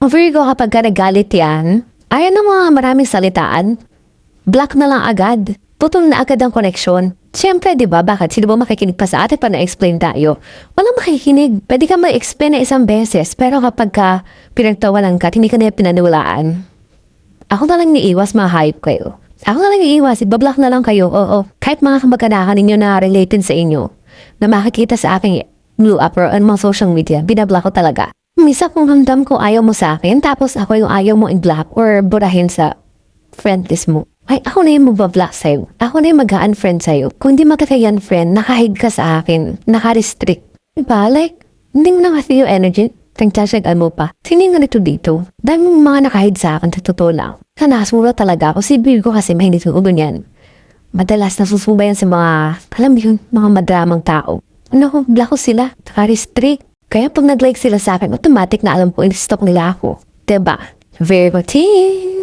Virgo, kapag ka nagalit yan, ayaw ng mga maraming salitaan. Block na lang agad. Putol na agad ang koneksyon. Siyempre, di ba, bakit? Sino ba makikinig pa sa atin pa na-explain tayo? Walang makikinig. Pwede ka mag-explain na isang beses, pero kapag ka pinagtawalan ka, hindi ka na pinaniwalaan. Ako na lang iiwas, mga hype kayo. Ako na lang iiwas, ibablock na lang kayo. Oo, kahit mga kamag-anakan ninyo na related sa inyo, na makikita sa aking blue up or mga social media, binablock ko talaga. Misa kung ramdam ko ayaw mo sa akin, tapos ako yung ayaw mo i-block or burahin sa friend list mo. Ay, ako na yung magbablock sa'yo. Ako na yung mag-unfriend sa'yo. Kung di magkakayan friend, nakahid ka sa akin. Naka-restrict. Diba? Like, hindi mo na kasi yung energy. Tangtsasagan mo pa. Sino yung ganito dito? Daming mga nakahid sa akin, sa totoo lang. Nakasura talaga ako. Si Virgo kasi mahinit yung ulo niyan. Madalas nasusubayan sa mga, alam mo yun, mga madramang tao. Ano, block ko sila. Naka-restrict. Kaya pag nag-like sila sa akin, automatic na alam ko, in-stop nila ako. Diba? Virgo team!